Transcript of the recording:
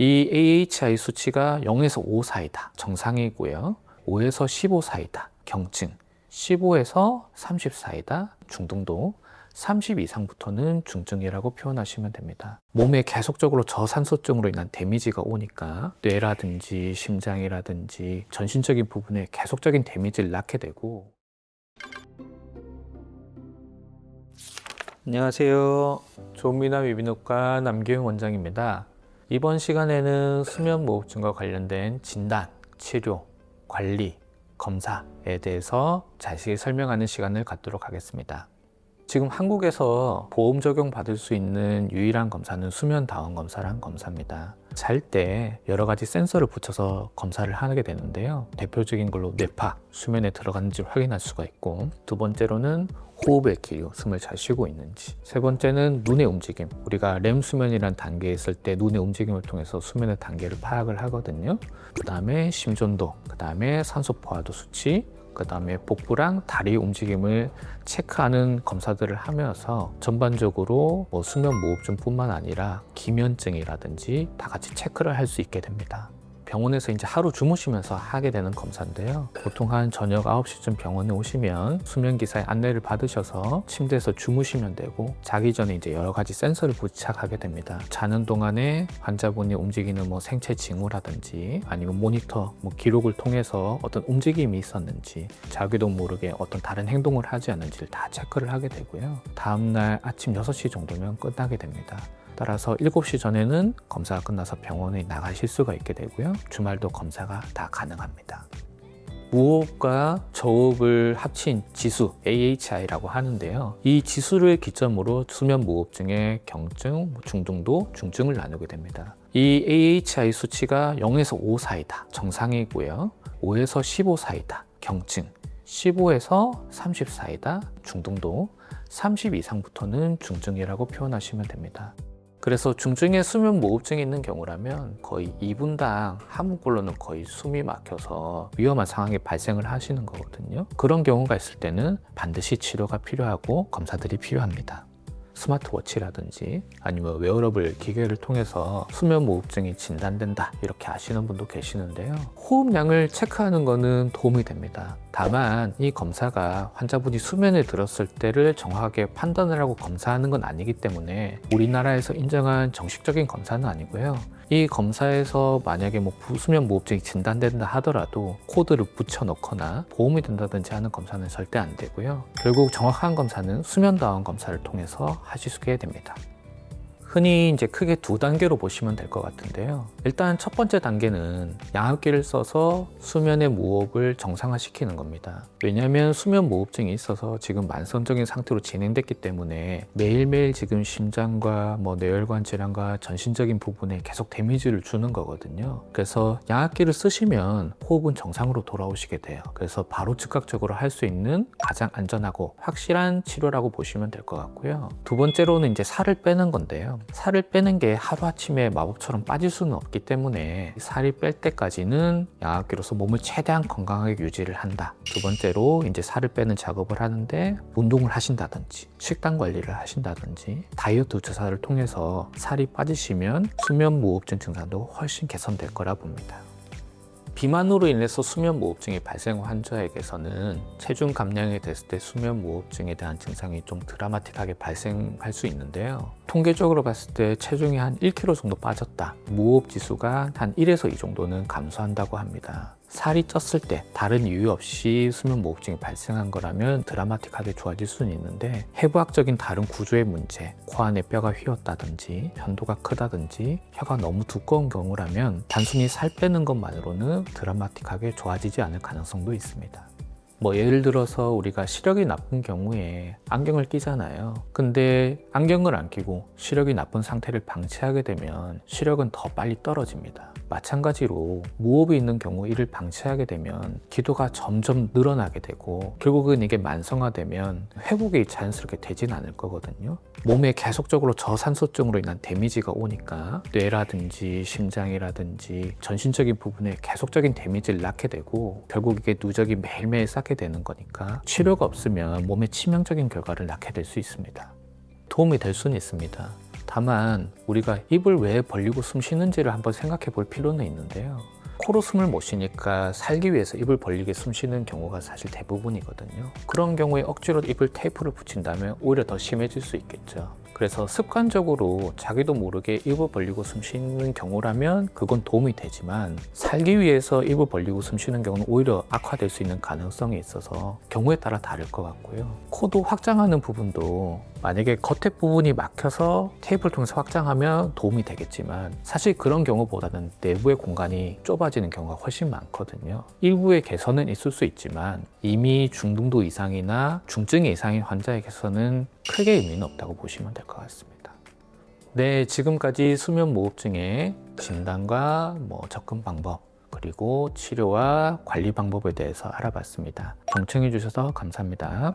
이 AHI 수치가 0에서 5 사이다. 정상이고요. 5에서 15 사이다. 경증. 15에서 30 사이다. 중등도. 30 이상부터는 중증이라고 표현하시면 됩니다. 몸에 계속적으로 저산소증으로 인한 데미지가 오니까 뇌라든지 심장이라든지 전신적인 부분에 계속적인 데미지를 낳게 되고. 안녕하세요. 좋은미남 이비인후과 남규영 원장입니다. 이번 시간에는 수면무호흡증과 관련된 진단, 치료, 관리, 검사에 대해서 자세히 설명하는 시간을 갖도록 하겠습니다. 지금 한국에서 보험 적용 받을 수 있는 유일한 검사는 수면다원 검사라는 검사입니다. 잘 때 여러 가지 센서를 붙여서 검사를 하게 되는데요. 대표적인 걸로 뇌파, 수면에 들어갔는지 확인할 수가 있고, 두 번째로는 호흡의 기류, 숨을 잘 쉬고 있는지, 세 번째는 눈의 움직임, 우리가 렘 수면이라는 단계에 있을 때 눈의 움직임을 통해서 수면의 단계를 파악을 하거든요. 그 다음에 심전도, 그 다음에 산소 포화도 수치, 그 다음에 복부랑 다리 움직임을 체크하는 검사들을 하면서 전반적으로 수면 무호흡증뿐만 아니라 기면증이라든지 다 같이 체크를 할 수 있게 됩니다. 병원에서 이제 하루 주무시면서 하게 되는 검사인데요. 보통 한 저녁 9시쯤 병원에 오시면 수면기사의 안내를 받으셔서 침대에서 주무시면 되고, 자기 전에 이제 여러 가지 센서를 부착하게 됩니다. 자는 동안에 환자분이 움직이는 생체 징후라든지 아니면 모니터 기록을 통해서 어떤 움직임이 있었는지, 자기도 모르게 어떤 다른 행동을 하지 않는지를 다 체크를 하게 되고요. 다음날 아침 6시 정도면 끝나게 됩니다. 따라서 7시 전에는 검사가 끝나서 병원에 나가실 수가 있게 되고요. 주말도 검사가 다 가능합니다. 무호흡과 저호흡을 합친 지수 AHI라고 하는데요. 이 지수를 기점으로 수면 무호흡증의 경증, 중등도, 중증을 나누게 됩니다. 이 AHI 수치가 0에서 5 사이다. 정상이고요. 5에서 15 사이다. 경증. 15에서 30 사이다. 중등도. 30 이상부터는 중증이라고 표현하시면 됩니다. 그래서 중증의 수면 무호흡증이 있는 경우라면 거의 2분당 한 문꼴로는 거의 숨이 막혀서 위험한 상황이 발생을 하시는 거거든요. 그런 경우가 있을 때는 반드시 치료가 필요하고 검사들이 필요합니다. 스마트워치라든지 아니면 웨어러블 기계를 통해서 수면 무호흡증이 진단된다, 이렇게 아시는 분도 계시는데요. 호흡량을 체크하는 거는 도움이 됩니다. 다만 이 검사가 환자분이 수면에 들었을 때를 정확하게 판단을 하고 검사하는 건 아니기 때문에 우리나라에서 인정한 정식적인 검사는 아니고요. 이 검사에서 만약에 수면 무호흡증이 진단된다 하더라도 코드를 붙여 넣거나 도움이 된다든지 하는 검사는 절대 안 되고요. 결국 정확한 검사는 수면다원 검사를 통해서 하시게 됩니다. 흔히 이제 크게 2단계로 보시면 될 것 같은데요. 일단 첫 번째 단계는 양압기를 써서 수면의 무호흡을 정상화시키는 겁니다. 왜냐하면 수면 무호흡증이 있어서 지금 만성적인 상태로 진행됐기 때문에 매일매일 지금 심장과 뇌혈관 질환과 전신적인 부분에 계속 데미지를 주는 거거든요. 그래서 양압기를 쓰시면 호흡은 정상으로 돌아오시게 돼요. 그래서 바로 즉각적으로 할 수 있는 가장 안전하고 확실한 치료라고 보시면 될 것 같고요. 두 번째로는 이제 살을 빼는 건데요. 살을 빼는 게 하루아침에 마법처럼 빠질 수는 없기 때문에 살이 뺄 때까지는 양압기로서 몸을 최대한 건강하게 유지를 한다. 두 번째로 이제 살을 빼는 작업을 하는데 운동을 하신다든지 식단 관리를 하신다든지 다이어트 주사를 통해서 살이 빠지시면 수면 무호흡증 증상도 훨씬 개선될 거라 봅니다. 비만으로 인해서 수면 무호흡증이 발생한 환자에게서는 체중 감량이 됐을 때 수면 무호흡증에 대한 증상이 좀 드라마틱하게 발생할 수 있는데요. 통계적으로 봤을 때 체중이 한 1kg 정도 빠졌다, 무호흡 지수가 한 1에서 2 정도는 감소한다고 합니다. 살이 쪘을 때 다른 이유 없이 수면 무호흡증이 발생한 거라면 드라마틱하게 좋아질 수는 있는데, 해부학적인 다른 구조의 문제, 코 안에 뼈가 휘었다든지 편도가 크다든지 혀가 너무 두꺼운 경우라면 단순히 살 빼는 것만으로는 드라마틱하게 좋아지지 않을 가능성도 있습니다. 예를 들어서 우리가 시력이 나쁜 경우에 안경을 끼잖아요. 근데 안경을 안 끼고 시력이 나쁜 상태를 방치하게 되면 시력은 더 빨리 떨어집니다. 마찬가지로 무호흡이 있는 경우 이를 방치하게 되면 기도가 점점 늘어나게 되고 결국은 이게 만성화되면 회복이 자연스럽게 되진 않을 거거든요. 몸에 계속적으로 저산소증으로 인한 데미지가 오니까 뇌라든지 심장이라든지 전신적인 부분에 계속적인 데미지를 낳게 되고 결국 이게 누적이 매일매일 쌓게 되는 거니까 치료가 없으면 몸에 치명적인 결과를 낳게 될 수 있습니다. 도움이 될 수는 있습니다. 다만 우리가 입을 왜 벌리고 숨 쉬는지를 한번 생각해 볼 필요는 있는데요. 코로 숨을 못 쉬니까 살기 위해서 입을 벌리게 숨 쉬는 경우가 사실 대부분이거든요. 그런 경우에 억지로 입을 테이프를 붙인다면 오히려 더 심해질 수 있겠죠. 그래서 습관적으로 자기도 모르게 입을 벌리고 숨 쉬는 경우라면 그건 도움이 되지만 살기 위해서 입을 벌리고 숨 쉬는 경우는 오히려 악화될 수 있는 가능성이 있어서 경우에 따라 다를 것 같고요. 코도 확장하는 부분도 만약에 겉에 부분이 막혀서 테이프를 통해서 확장하면 도움이 되겠지만 사실 그런 경우보다는 내부의 공간이 좁아지는 경우가 훨씬 많거든요. 일부의 개선은 있을 수 있지만 이미 중등도 이상이나 중증 이상인 환자에게서는 크게 의미는 없다고 보시면 될 것 같습니다. 네, 지금까지 수면무호흡증의 진단과 접근 방법 그리고 치료와 관리 방법에 대해서 알아봤습니다. 경청해 주셔서 감사합니다.